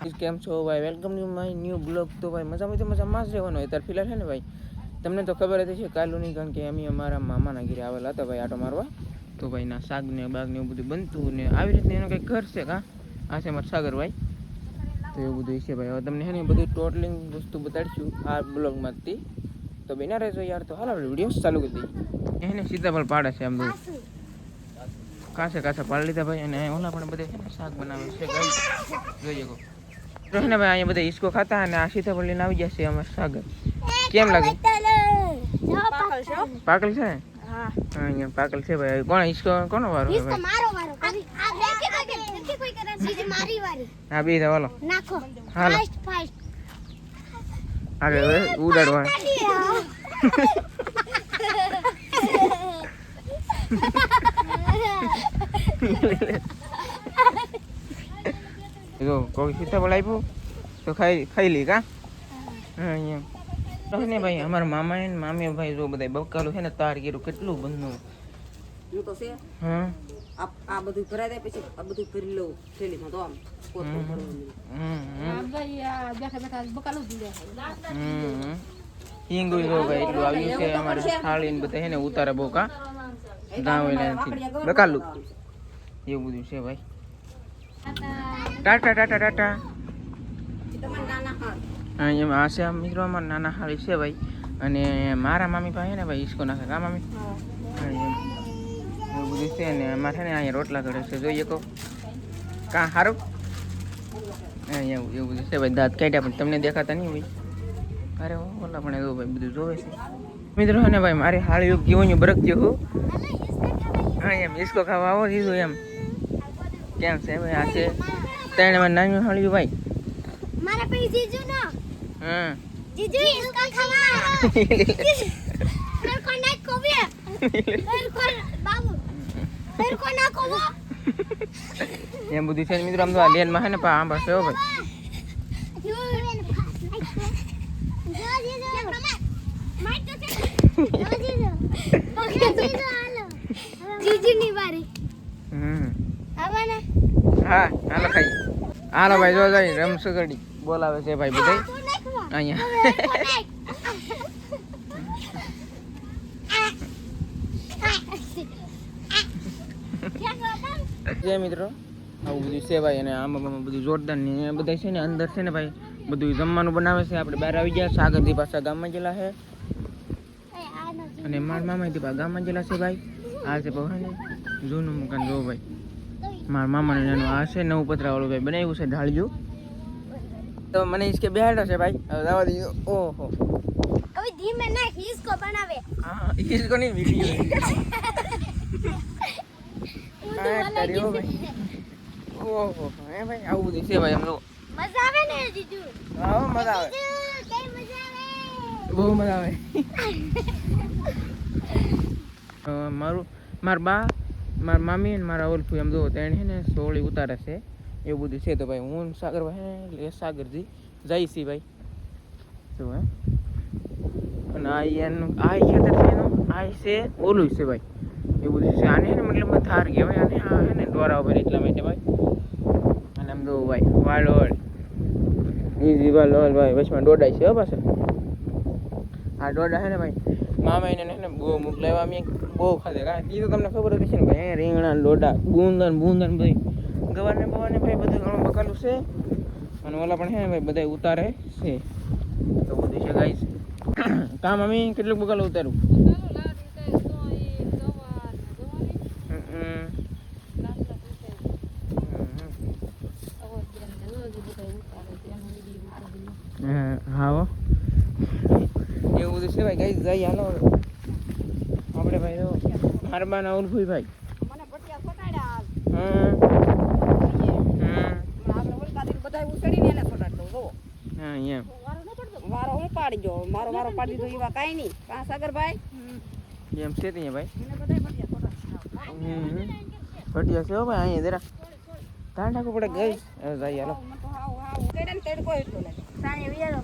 કેમ છો ભાઈ? Welcome to my new blog. તો ભાઈ મજામાં જ રહેવાનો હોય ત્યારે ફિલહાલ છે ને ભાઈ, તમને તો ખબર હતી છે કાલુની, કારણ કે અમે અમારા મામાના ઘરે આવેલા હતા ભાઈ આટો મારવા. તો ભાઈ ના શાક ને બાગ ને એવું બધું બનતું ને આવી રીતના એનું કંઈક ઘર છે. આ છે અમારા સાગરભાઈ. તો એવું બધું છે ભાઈ. હવે તમને છે ને બધું ટોટલિંગ વસ્તુ બતાડીશું આ બ્લોગમાંથી. તો બેના રહેજો યાર. તો હાલ વિડીયો ચાલુ કરી દઈએ. એને સીતાફળ પાડે છે આમ બધું કાચા પાડી લીધા ભાઈ. અને ઓલા પણ બધે શાક બનાવે છે જોઈએ કહો તો ને ભાઈ. અહીંયા બધા ઈસકો ખાતા અને આ સીતાફળ લઈને આવી જશે અમારે સાગર. કેમ લાગે? પાકલ છે? હા અહીંયા પાકલ છે ભાઈ. કોણ ઈસકો કોનો વારો? હા બે હાલો હાલો આગળ ઉડાડવા. જો કોઈ સીતાફળ આપ્યું તો ખાઈ લી કા. હા અહીંયા ને ભાઈ અમારા મામા ને મામી ભાઈ જો બધા બકાલું છે ને તાર ગીરું કેટલું બંધનું તો છે. હા આ બધું ભરાઈ જાય પછી આ બધું ભરી લઉં થેલીમાં. તો આમ હિંગ ભાઈ એટલું આવ્યું છે અમારે થાળી ને બધા છે ને ઉતારે બહુ કા બકાલું એવું બધું છે ભાઈ. ટાટા આ છે મિત્રો અમારા નાના હાળી છે ભાઈ. અને મારા મામી પાસે ને ભાઈ ઈસકો નાખે કા મામી એવું બધું છે. ને અમારે છે ને અહીંયા રોટલા ઘડે છે જોઈએ કહો કા સારું. એવું બધું છે ભાઈ. દાંત કાઢ્યા પણ તમને દેખાતા નહીં ભાઈ. અરે ઓલા પણ એવું ભાઈ બધું જોવે છે મિત્રો. ને ભાઈ મારે હાળીઓ કેવું બરક જેવું હા એમ ઈસકો ખાવા આવો દીધું એમ. કેમ છે ભાઈ? આ છે ત્રણ માં નાનું હાળ્યું ભાઈ. મારા પૈ જીજુ નો હા જીજુ ઈસકો ખાવા મેર કો ના કોવે મેર કો બાબુ મેર કો ના કોવો એમ બધું છે મિત્રો. આમ તો આ લેન માં હે ને પા આંબા છે હો ભાઈ. જીજુ ની વારી હા હાલો ખાઈ હાલો ભાઈ. જો જાય રમસગડી બોલાવે છે ભાઈ બધા અહીંયા મિત્રો. આવું બધું છે ભાઈ. અને આમાં બધું જોરદાર ને બધા છે ને અંદર છે ને ભાઈ બધું જમવાનું બનાવે છે. આપણે બહાર આવી ગયા. સાગરથી પાછા ગામમાં ગયેલા છે અને મારા મામાથી પાછા ગામમાં ગયેલા છે ભાઈ. આ છે ને જૂનું મકાન જો ભાઈ. મારા મામાને નાનું આ છે નવું પતરા વાળું ભાઈ બનાવ્યું છે ઢાળ્યું. તો મને ઈસકે બેહાડ્યો છે ભાઈ. હવે જવા દઈએ. ઓહો હવે ધીમે નાખ ઈસકો બનાવે. હા ઈસકો ની વિડિયો કર્યો ભાઈ. ઓહો હે ભાઈ આવું બધું છે ભાઈ. આમ તો મજા આવે ને જીજુ? હા મજા આવે. કઈ મજા આવે? બહુ મજા આવે. મારા બા મારા મામી અને મારા ઓલફુ એમ જો તેને છે ને સોળી ઉતારે છે એવું બધું છે. તો ભાઈ હું સાગર ભાઈ એટલે સાગરજી જાય છે ભાઈ. તો હે અને આ એનું આ ખેતર છે એનું આ છે ઓલું છે ભાઈ. એવું બધું છે. આને ને મતલબ થાર કહેવાય. આને આ છે ને દોરા ઉપર એટલા માટે ભાઈ. અને આમ જો ભાઈ વાલોળ ઈઝી વાલોળ ભાઈ. વચમાં દોડાય છે હો પાછળ. આ દોડા છે ને ભાઈ મામા એને ને બહુ મોકલાવ્યા. અમે બહુ ખાધે કા. એ તો તમને ખબર હતી છે ને ભાઈ. રીંગણા લોડા બુંદન ભાઈ ગવારને બવારને ભાઈ બધું ઘણું બકાલું છે. અને ઓલા પણ છે ને ભાઈ બધા ઉતારે છે. તો બધું છે ગાઈસ. કામ અમે કેટલું બકાલું ઉતારું હા એવું બધું છે ભાઈ. ગાઈસ જઈ હાલો આપણે ભાઈ. તો મારબાના ઉલફુઈ ભાઈ મને પટિયા ફટાડ્યા. બધા ઉછળીને એને ફટાડ દઉં જો. હા એમ વારો હું પાડી જો મારો પાડી દો એવા કાઈ નહીં કા સાગરભાઈ એમ છે ત્યાં ભાઈ. મને બધા પટિયા ફટાડ છે હો ભાઈ. અહીંયા જરા ધ્યાન રાખવું પડે ગઈ. જઈ હાલો કેડન તડકો એટલો લાગે સાણે વિયારો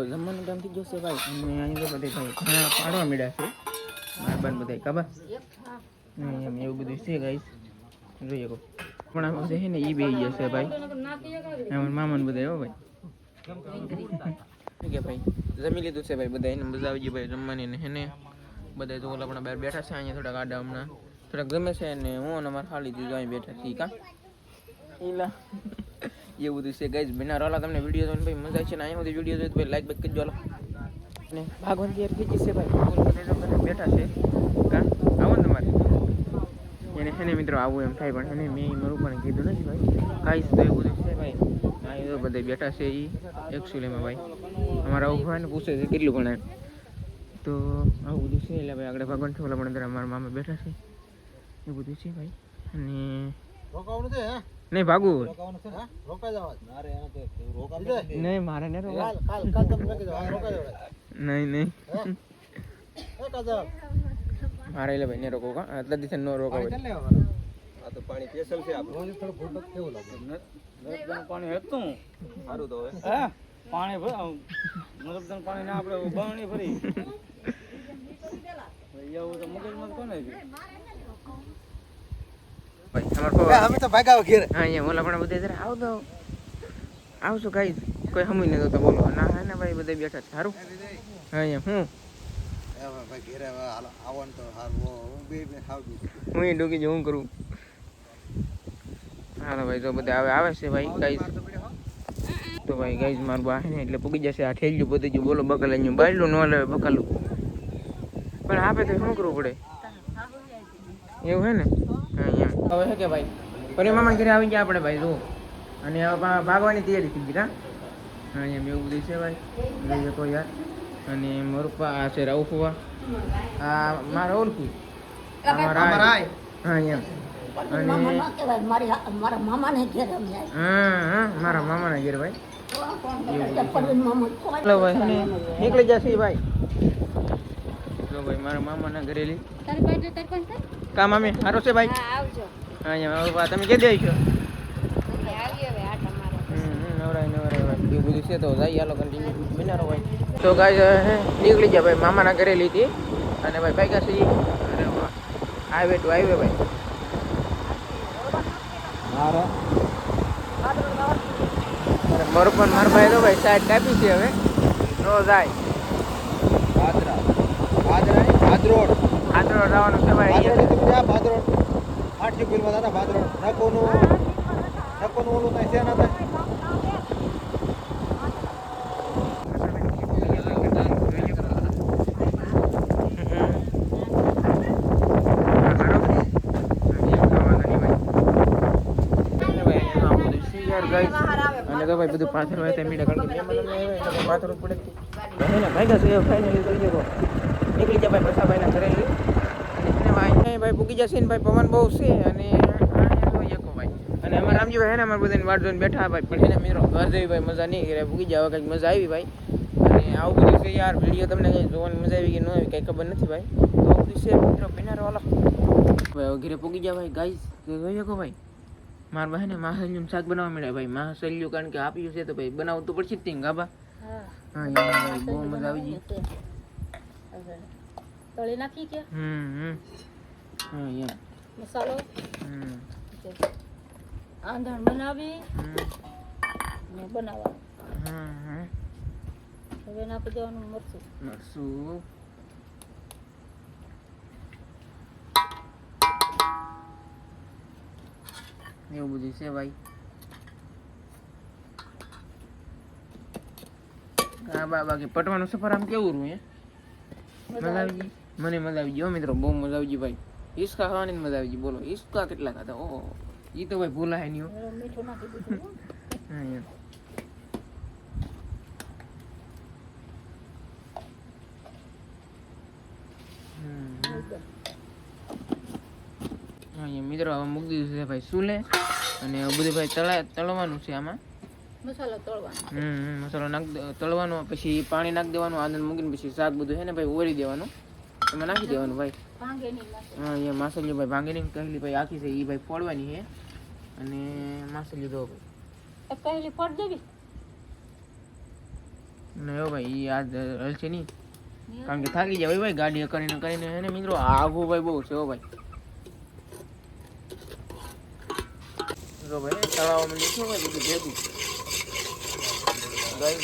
જમવાનું ટાઈમ થઈ જશે ભાઈ. અને અહીંયા બધે ભાઈ પાડવા મળ્યા છે મારા બાન બધા ખબર એમ એવું બધું છે ગાઈસ જોઈએ કો પણ આમાં બધે છે ને ઈ બે જશે ભાઈ અમારા મામા ને બધા હો ભાઈ કે ભાઈ જમી લીધું છે ભાઈ બધા એને મજા આવી ગઈ ભાઈ જમવાની ને હેને બધા તો ઓલા પણ બહાર બેઠા છે અહીંયા થોડાક આડા હમણાં થોડાક ગમે છે ને હું અને મારા ખાલી દીધું અહીં બેઠા છીએ કા ઈલા એવું બધું છે ગાઈસ બિના રોલા તમને વિડીયો જોઈને ભાઈ મજા છે ને અહીંયા સુધી વિડીયો જોઈ તો ભાઈ લાઈક બેક કરજો ને ભાગવાન તૈયાર થઈ જશે ભાઈ બધા બેઠા છે કા આવો ને તમારે એને હેને મિત્રો આવું એમ થાય પણ એને મેં મારું પણ કીધું નથી ભાઈ કાંઈ તો એવું બધું છે ભાઈ અહીં તો બધા બેઠા છે એ એકચ્યુઅલીમાં ભાઈ અમારા આવું ભાઈને પૂછે છે કેટલું પણ તો આવું બધું છે એટલે ભાઈ આગળ ભગવાન છે ઓલા પણ અંદર અમારા મામા બેઠા છે એ બધું છે ભાઈ અને રોકાવાનું છે હે નહીં ભાગવું રોકાવાનું છે હા રોકા જવા મારે એને તો રોકા નહીં મારે નહીં રોકા કાલ તમે લખી દો રોકા જવા નહીં નહીં રોકા જવા મારે એટલે ભાઈ ને રોકો કા આટલા દિવસ નો રોકો આ તો પાણી સ્પેશિયલ છે આપણે રોજ થોડું ફૂટ કેવું લાગે નરમ પાણી હતું સારું તો હવે હે પાણી નરમ પાણી ના આપણે બાવણી ભરી ભાઈ આવું તો મગજમાં કોને છે ભાઈ અમાર પપ્પા અમે તો ભાગાવ ઘેર હા અહીંયા ઓલા પણ બધા જરા આવ તો આવશું ગાઈ કોઈ હમી નતો તો બોલો ના હે ને ભાઈ બધા બેઠા છે સારું હા અહીંયા હું ભાઈ ઘેર આવવાનું તો હારું બે ખાવું હું ડૂકી જઉં કરું હાલો ભાઈ તો બધા આવે છે ભાઈ ગાઈસ તો ભાઈ ગાઈસ મારું બા હે ને એટલે પૂગી જશે આ ઠેલ્યું બધું જો બોલો બકલાનું બાયલું ન લે બકલું પણ આપે તો શું કરવું પડે એવું હે ને અહીંયા હવે હે કે ભાઈ પરી મામા ઘરે આવી ગયા આપણે ભાઈ જો અને હવે ભાગવાની તૈયારી થઈ ગઈ કા અહીંયા એવું બધું છે ભાઈ લઈ જતો યાર અને મોરપા આ છે રાઉફવા આ મારા ઓળખું અમારા હા અહીંયા મારા મામાને ઘેર હા મારા મામાના ઘેર ભાઈ ચલો ભાઈ નીકળી જશે ભાઈ જો ભાઈ મારા મામાના ઘરે લી કા મામી સારું છે ભાઈ અહીંયા તમે કે દે છો નવરાય એવું બધું છે તો જાય હાલો કન્ટિન્યુ બિનારો ભાઈ તો ગાય નીકળી જાય ભાઈ મામાના ઘરે લીધી અને ભાઈ ભાઈ કાશી અને હાઈવે ટુ હાઈવે ભાઈ મોરપન માર ભાઈ તો ભાઈ સાઈડ કાપી છે હવે નો જાય ભાદરોડ જવાનું છે ભાઈ ભાદરોડ 8 કિલોમીટર દાદા ભાદરોડ નકોનું ઓલું કઈ છે ના અને તો ભાઈ બધું પાછળ હોય તેમ કારણ કે પાછળ પડે ને ભાઈ ગયો ફાઇનલી કરી દેવો નીકળી જાય ભાઈ પછા ભાઈના ઘરે લઈ અને ભાઈ પૂગી જશે ને ભાઈ પવન બહુ છે અને ભાઈ અને અમારા રામજીભાઈ હે ને અમારે બધાની વાટ જોઈને બેઠા ભાઈ પણ એને મિત્રો ઘર જેવી ભાઈ મજા નહીં કરે પૂગી જાય કંઈક મજા આવી ભાઈ અને આવું બધું છે યાર વિડીયો તમને કંઈ જોવાની મજા આવી કે ન આવી કંઈ ખબર નથી ભાઈ તો આવું બધું છે મિત્રો બિનારો વાલો ભાઈ ઘરે પૂગી જાય ભાઈ ગાઈસ જોઈ શકો ભાઈ મારા ભાઈ ને માસલ્યું શાક બનાવવા મળે ભાઈ માસલ્યું કારણ કે આપ્યું છે તો ભાઈ બનાવવું તો પડશે જ તે ગાબા હા યાર ભાઈ બહુ મજા આવી ગઈ તળી નાખી કે હા યાર મસાલો આંધણ બનાવી ને બનાવવાનું હવે નાખી દેવાનું મરચું એવું બધું છે ભાઈ બાકી પટવાનું સફર આમ કેવું રહ્યું મજા આવી ગઈ મને મજા આવી ગઈ મિત્રો બહુ મજા આવી ગઈ ભાઈ ઈસકા ખાવાની મજા આવી ગઈ બોલો ઈસકા કેટલા ખાતા ઓહો એ તો ભાઈ ભૂલાય નહીં મીઠું નાખી દીધું હા યાર મિત્રો હવે મૂકી દીધું છે ભાઈ સુલે અને બધું ભાઈ તળવાનું છે આમાં મસાલો તળવાનો મસાલો તળવાનો પછી પાણી નાખી દેવાનું આનંદ મૂકીને પછી શાક બધું છે ને ભાઈ ઓરી દેવાનું એમાં નાખી દેવાનું ભાઈ હા અહીંયા માસલ્યો ભાઈ ભાંગીની કહેલી ભાઈ આખી છે એ ભાઈ ફોડવાની છે અને માસલ્યો દો ભાઈ કહેલી ફોડ દેવી ને ભાઈ એ આ હલશે નહીં કારણ કે થાકી જાય ભાઈ ગાડી કરીને કરીને એને મિત્રો આવું ભાઈ બહુ છે હો ભાઈ. જો ભાઈ તળાવમાં લીધું ભાઈ બધું ભેગું ગાય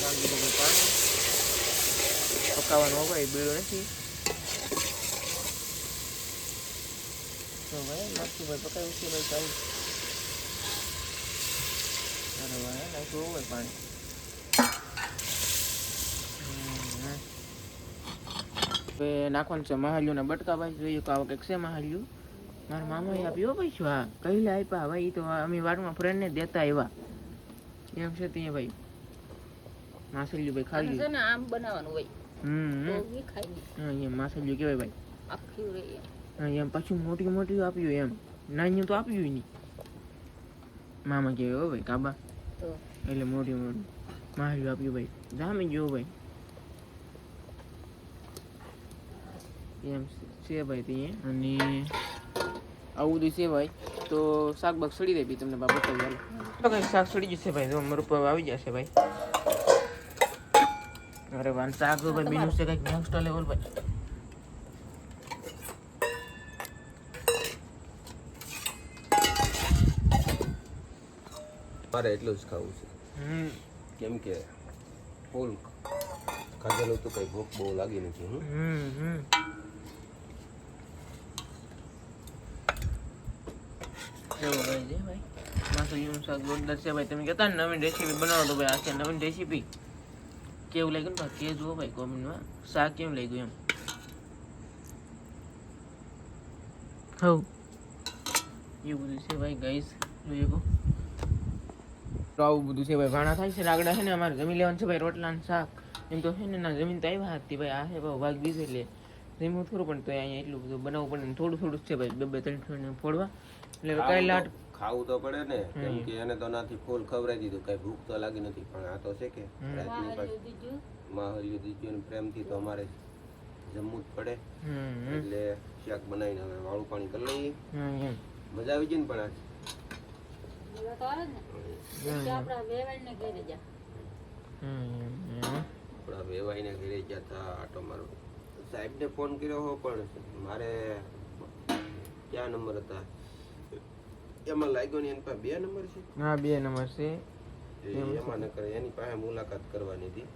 નાખી દીધું પાણી પકાવવાનું ભાઈ બેડો નથી તો ભાઈ નાખી ભાઈ પકાવ્યું છે ભાઈ ચાલુ. અરે ભાઈ નાખ્યું હોય પાણી. હવે નાખવાનું છે મહાલ્યુના બટકા ભાઈ. જોઈએ કે આવો કંઈક છે મહાલ્યુ. મારા મામાએ આપ્યો ભાઈ શું હા કહીલા આપ્યા ભાઈ. તો અમે વાટમાં ફ્રેન્ડને દેતા આવ્યા એમ છે ત્યાં ભાઈ. માસલ્યું ભાઈ ખાલી છે ને આમ બનાવવાનું ભાઈ. હા એમ માસલ્યું કહેવાય ભાઈ. આખી રે હા એમ પાછું મોટી મોટી આપ્યું એમ નાની તો આપ્યું નહીં મામા કહેવાય હો ભાઈ કાબા એટલે મોટી મોટી માહલ્યું આપ્યું ભાઈ. જામી ગયો ભાઈ એમ છે ભાઈ ત્યાં. અને આવું બધું છે ભાઈ. તો શાક બાક સડી દે બી તમને બાબત બતાવી તો કંઈક શાક સડી જશે ભાઈ. જો મારું પર આવી જશે ભાઈ. અરે વાન શાક તો ભાઈ બીનું છે કંઈક નેક્સ્ટ લેવલ ભાઈ. મારે એટલું જ ખાવું છે કેમ કે ફૂલ ખાધેલું તો કઈ ભૂખ બહુ લાગી નથી. ભાઈ માસું શાક જોરદાર છે ભાઈ. તમે કહેતા ને નવીન રેસીપી બનાવો તો ભાઈ આ છે નવીન રેસીપી. કેવું લાગ્યું ને કે જુઓ ભાઈ કોમેન્ટમાં શાક કેવું લાગ્યું એમ. હવ એવું બધું છે ભાઈ ગાઈસ જોઈએ કો. આવું બધું છે ભાઈ. ભાણા થાય છે લાગડા છે ને અમારે જમી લેવાનું છે ભાઈ. રોટલા ને શાક એમ તો છે ને ના જમીન તો આવ્યા હતી ભાઈ. આ છે ભાઈ ભાગ દીધો એટલે જમીન થોડું પણ તો અહીંયા એટલું બધું બનાવવું પડે ને થોડું થોડું છે ભાઈ. 2-3 ફોડવા એટલે કઈ લાટ ખાવું તો પડે ને કેમ કે એને તો નાથી ફૂલ ખવડાવી દીધું કઈ ભૂખ તો લાગી નથી. પણ આ તો છે કે રાતની પાછી માહલ્યું દીધું અને પ્રેમથી તો અમારે જમવું જ પડે એટલે શાક બનાવીને હવે વાળું પાણી કરી લઈએ. મજા આવી જાય ને પણ આપણા વેવાઈને ઘરે ગયા હતા. આટો મારો સાહેબને ફોન કર્યો હો પણ મારે ક્યાં નંબર હતા એમાં લાગ્યો ને એની પાસે 2 નંબર છે. હા 2 નંબર છે એમાં ન કરે એની પાસે મુલાકાત કરવાની હતી.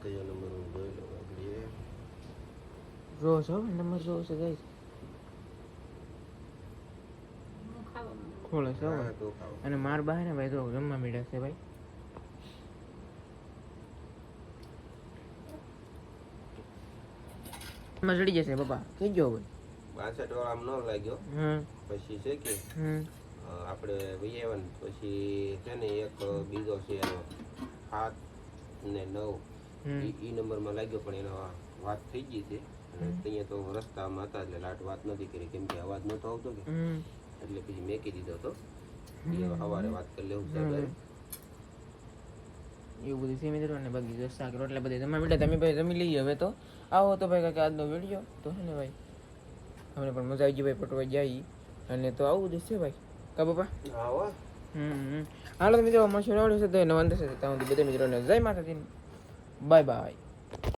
કયો નંબર હું જોઈ લઉં આગળ જો છો નંબર જો છે ગાઈસ ખોલે છે અને માર બહાર ને ભાઈ તો જમવા મળ્યા છે ભાઈ. માં ચડી જશે બાપા કહેજો ભાઈ. 62 વાળા ન લાગ્યો પછી છે કે આપણે વૈયાવન પછી છે ને એક બીજો છે એનો 7 ને 9 ઈ નંબરમાં લાગ્યો પણ એનો વાત થઈ ગઈ છે. ત્યાં તો રસ્તામાં હતા એટલે લાટ વાત નથી કરી કેમ કે અવાજ નતો આવતો કે એટલે પછી મેકી દીધો હતો. સવારે વાત કરી લેવું સાહેબ. એવું બધું છે મિત્રો. અને બાકી જો શાક રોટલા બધે જમા બેટા તમે ભાઈ જમી લઈએ હવે. તો આવો તો ભાઈ કાંઈક આજનો વિડીયો તો છે ને ભાઈ અમને પણ મજા આવી ગઈ ભાઈ પટવા જાય. અને તો આવું બધું છે ભાઈ કા બાપા. હાલો તો મિત્રો મશીન આવડે છે તો નવા અંદર છે ત્યાં બધા મિત્રોને જય માતાજી બાય બાય.